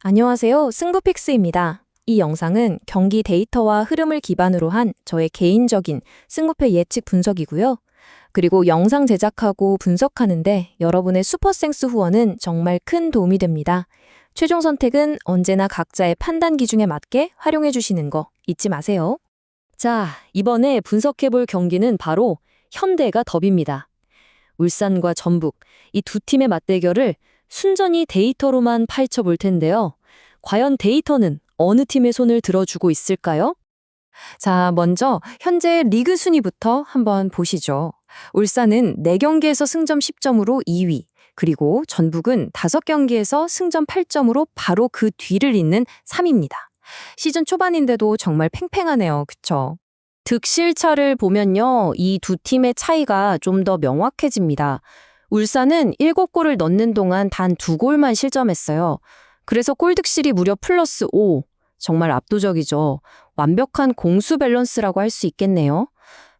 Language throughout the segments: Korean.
안녕하세요. 승부픽스입니다. 이 영상은 경기 데이터와 흐름을 기반으로 한 저의 개인적인 승부패 예측 분석이고요. 그리고 영상 제작하고 분석하는데 여러분의 슈퍼센스 후원은 정말 큰 도움이 됩니다. 최종 선택은 언제나 각자의 판단 기준에 맞게 활용해 주시는 거 잊지 마세요. 자, 이번에 분석해볼 경기는 바로 현대가 더비입니다. 울산과 전북, 이 두 팀의 맞대결을 순전히 데이터로만 파헤쳐 볼 텐데요. 과연 데이터는 어느 팀의 손을 들어주고 있을까요? 자, 먼저 현재 리그 순위부터 한번 보시죠. 울산은 4경기에서 승점 10점으로 2위, 그리고 전북은 5경기에서 승점 8점으로 바로 그 뒤를 잇는 3위입니다. 시즌 초반인데도 정말 팽팽하네요. 그쵸? 득실차를 보면요, 이 두 팀의 차이가 좀 더 명확해집니다. 울산은 7골을 넣는 동안 단 2골만 실점했어요. 그래서 골득실이 무려 플러스 5. 정말 압도적이죠. 완벽한 공수 밸런스라고 할 수 있겠네요.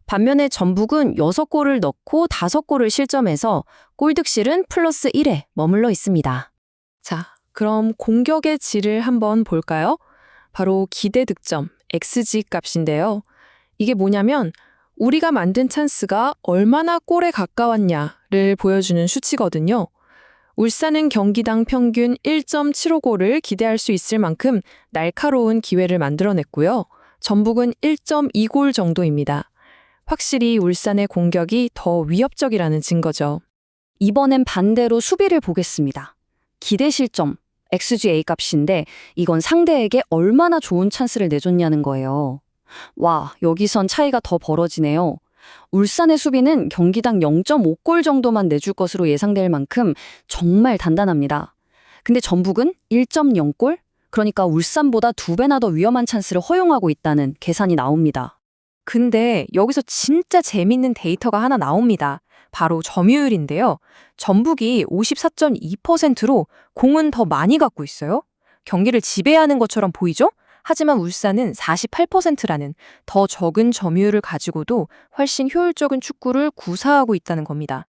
반면에 전북은 6골을 넣고 5골을 실점해서 골득실은 플러스 1에 머물러 있습니다. 자, 그럼 공격의 질을 한번 볼까요? 바로 기대 득점, XG 값인데요. 이게 뭐냐면 우리가 만든 찬스가 얼마나 골에 가까웠냐를 보여주는 수치거든요. 울산은 경기당 평균 1.75골을 기대할 수 있을 만큼 날카로운 기회를 만들어냈고요. 전북은 1.2골 정도입니다. 확실히 울산의 공격이 더 위협적이라는 증거죠. 이번엔 반대로 수비를 보겠습니다. 기대 실점, XGA 값인데 이건 상대에게 얼마나 좋은 찬스를 내줬냐는 거예요. 와, 여기선 차이가 더 벌어지네요. 울산의 수비는 경기당 0.5골 정도만 내줄 것으로 예상될 만큼 정말 단단합니다. 근데 전북은 1.0골? 그러니까 울산보다 2배나 더 위험한 찬스를 허용하고 있다는 계산이 나옵니다. 근데 여기서 진짜 재밌는 데이터가 하나 나옵니다. 바로 점유율인데요. 전북이 54.2%로 공은 더 많이 갖고 있어요. 경기를 지배하는 것처럼 보이죠? 하지만 울산은 48%라는 더 적은 점유율을 가지고도 훨씬 효율적인 축구를 구사하고 있다는 겁니다.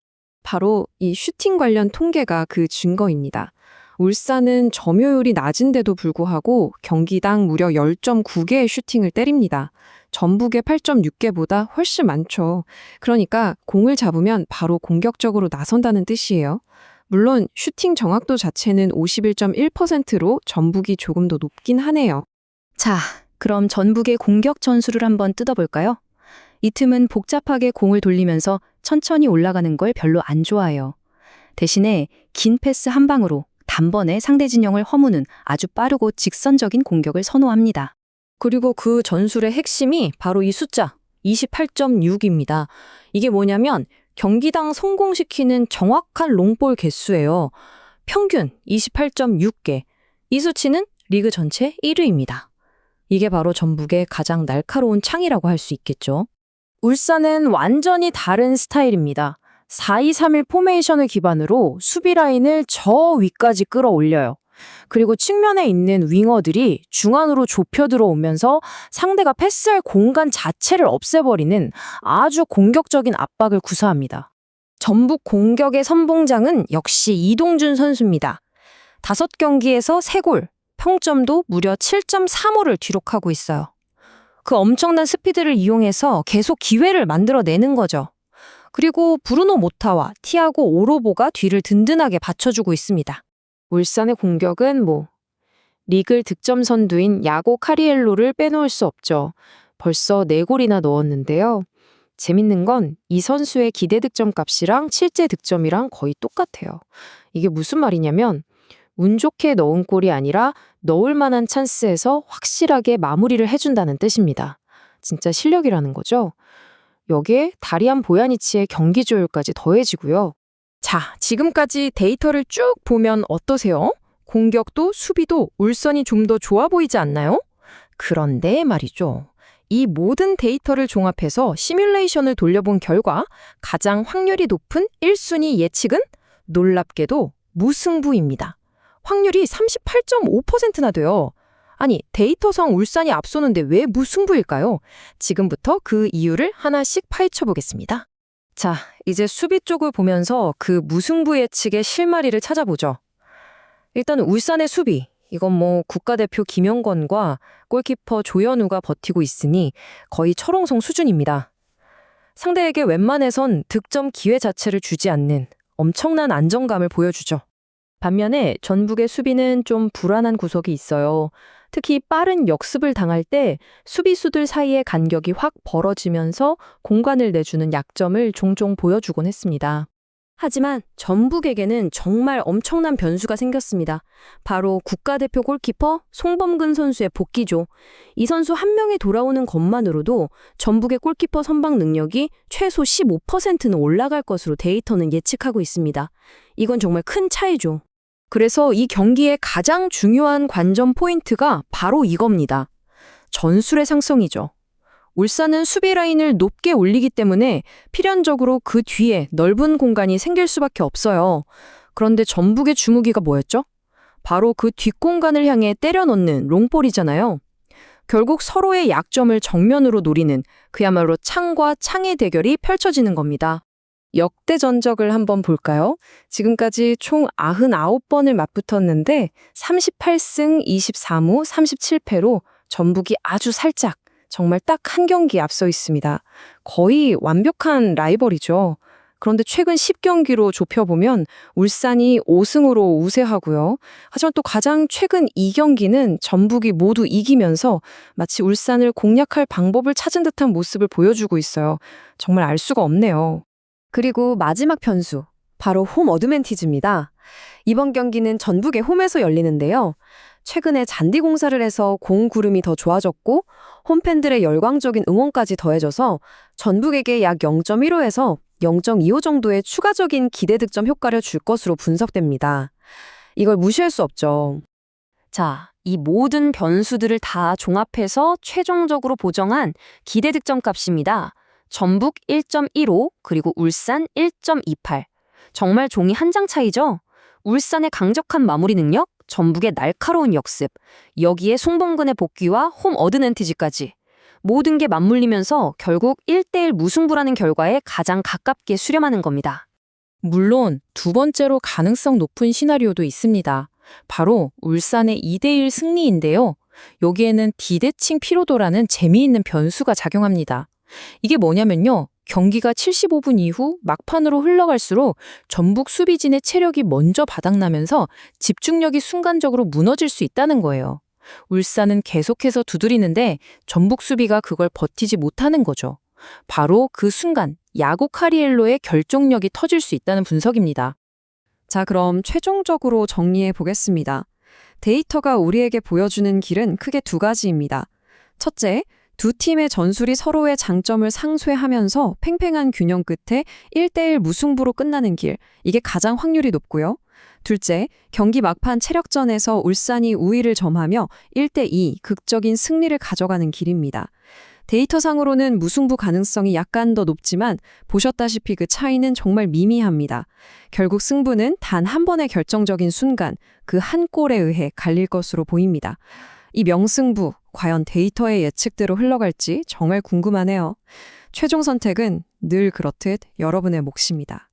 바로 이 슈팅 관련 통계가 그 증거입니다. 울산은 점유율이 낮은데도 불구하고 경기당 무려 10.9개의 슈팅을 때립니다. 전북의 8.6개보다 훨씬 많죠. 그러니까 공을 잡으면 바로 공격적으로 나선다는 뜻이에요. 물론 슈팅 정확도 자체는 51.1%로 전북이 조금 더 높긴 하네요. 자, 그럼 전북의 공격 전술을 한번 뜯어볼까요? 이 틈은 복잡하게 공을 돌리면서 천천히 올라가는 걸 별로 안 좋아해요. 대신에 긴 패스 한 방으로 단번에 상대 진영을 허무는 아주 빠르고 직선적인 공격을 선호합니다. 그리고 그 전술의 핵심이 바로 이 숫자 28.6입니다. 이게 뭐냐면 경기당 성공시키는 정확한 롱볼 개수예요. 평균 28.6개. 이 수치는 리그 전체 1위입니다. 이게 바로 전북의 가장 날카로운 창이라고 할 수 있겠죠. 울산은 완전히 다른 스타일입니다. 4-2-3-1 포메이션을 기반으로 수비 라인을 저 위까지 끌어올려요. 그리고 측면에 있는 윙어들이 중앙으로 좁혀 들어오면서 상대가 패스할 공간 자체를 없애버리는 아주 공격적인 압박을 구사합니다. 전북 공격의 선봉장은 역시 이동준 선수입니다. 5경기에서 3골, 평점도 무려 7.35를 기록하고 있어요. 그 엄청난 스피드를 이용해서 계속 기회를 만들어내는 거죠. 그리고 브루노 모타와 티아고 오로보가 뒤를 든든하게 받쳐주고 있습니다. 울산의 공격은 리그 득점 선두인 야고 카리엘로를 빼놓을 수 없죠. 벌써 4골이나 넣었는데요. 재밌는 건 이 선수의 기대 득점 값이랑 실제 득점이랑 거의 똑같아요. 이게 무슨 말이냐면 운 좋게 넣은 골이 아니라 넣을 만한 찬스에서 확실하게 마무리를 해준다는 뜻입니다. 진짜 실력이라는 거죠. 여기에 다리안 보야니치의 경기 조율까지 더해지고요. 자, 지금까지 데이터를 쭉 보면 어떠세요? 공격도 수비도 울산이 좀 더 좋아 보이지 않나요? 그런데 말이죠. 이 모든 데이터를 종합해서 시뮬레이션을 돌려본 결과 가장 확률이 높은 1순위 예측은 놀랍게도 무승부입니다. 확률이 38.5%나 돼요. 아니, 데이터상 울산이 앞서는데 왜 무승부일까요? 지금부터 그 이유를 하나씩 파헤쳐 보겠습니다. 자, 이제 수비 쪽을 보면서 그 무승부 예측의 실마리를 찾아보죠. 일단 울산의 수비, 이건 뭐 국가대표 김영권과 골키퍼 조현우가 버티고 있으니 거의 철옹성 수준입니다. 상대에게 웬만해선 득점 기회 자체를 주지 않는 엄청난 안정감을 보여주죠. 반면에 전북의 수비는 좀 불안한 구석이 있어요. 특히 빠른 역습을 당할 때 수비수들 사이의 간격이 확 벌어지면서 공간을 내주는 약점을 종종 보여주곤 했습니다. 하지만 전북에게는 정말 엄청난 변수가 생겼습니다. 바로 국가대표 골키퍼 송범근 선수의 복귀죠. 이 선수 한 명이 돌아오는 것만으로도 전북의 골키퍼 선방 능력이 최소 15%는 올라갈 것으로 데이터는 예측하고 있습니다. 이건 정말 큰 차이죠. 그래서 이 경기의 가장 중요한 관전 포인트가 바로 이겁니다. 전술의 상성이죠. 울산은 수비 라인을 높게 올리기 때문에 필연적으로 그 뒤에 넓은 공간이 생길 수밖에 없어요. 그런데 전북의 주무기가 뭐였죠? 바로 그 뒷공간을 향해 때려 넣는 롱볼이잖아요. 결국 서로의 약점을 정면으로 노리는 그야말로 창과 창의 대결이 펼쳐지는 겁니다. 역대 전적을 한번 볼까요? 지금까지 총 99번을 맞붙었는데 38승 23무 37패로 전북이 아주 살짝 정말 딱 한 경기 앞서 있습니다. 거의 완벽한 라이벌이죠. 그런데 최근 10경기로 좁혀보면 울산이 5승으로 우세하고요. 하지만 또 가장 최근 2경기는 전북이 모두 이기면서 마치 울산을 공략할 방법을 찾은 듯한 모습을 보여주고 있어요. 정말 알 수가 없네요. 그리고 마지막 변수, 바로 홈 어드밴티지입니다. 이번 경기는 전북의 홈에서 열리는데요. 최근에 잔디 공사를 해서 공 구름이 더 좋아졌고 홈팬들의 열광적인 응원까지 더해져서 전북에게 약 0.15에서 0.25 정도의 추가적인 기대 득점 효과를 줄 것으로 분석됩니다. 이걸 무시할 수 없죠. 자, 이 모든 변수들을 다 종합해서 최종적으로 보정한 기대 득점 값입니다. 전북 1.15 그리고 울산 1.28. 정말 종이 한 장 차이죠? 울산의 강력한 마무리 능력, 전북의 날카로운 역습, 여기에 송범근의 복귀와 홈 어드밴티지까지. 모든 게 맞물리면서 결국 1대1 무승부라는 결과에 가장 가깝게 수렴하는 겁니다. 물론 두 번째로 가능성 높은 시나리오도 있습니다. 바로 울산의 2대1 승리인데요. 여기에는 비대칭 피로도라는 재미있는 변수가 작용합니다. 이게 뭐냐면요. 경기가 75분 이후 막판으로 흘러갈수록 전북 수비진의 체력이 먼저 바닥나면서 집중력이 순간적으로 무너질 수 있다는 거예요. 울산은 계속해서 두드리는데 전북 수비가 그걸 버티지 못하는 거죠. 바로 그 순간 야구 카리엘로의 결정력이 터질 수 있다는 분석입니다. 자, 그럼 최종적으로 정리해 보겠습니다. 데이터가 우리에게 보여주는 길은 크게 두 가지입니다. 첫째, 두 팀의 전술이 서로의 장점을 상쇄하면서 팽팽한 균형 끝에 1대1 무승부로 끝나는 길, 이게 가장 확률이 높고요. 둘째, 경기 막판 체력전에서 울산이 우위를 점하며 1대2 극적인 승리를 가져가는 길입니다. 데이터상으로는 무승부 가능성이 약간 더 높지만 보셨다시피 그 차이는 정말 미미합니다. 결국 승부는 단 한 번의 결정적인 순간, 그 한 골에 의해 갈릴 것으로 보입니다. 이 명승부, 과연 데이터의 예측대로 흘러갈지 정말 궁금하네요. 최종 선택은 늘 그렇듯 여러분의 몫입니다.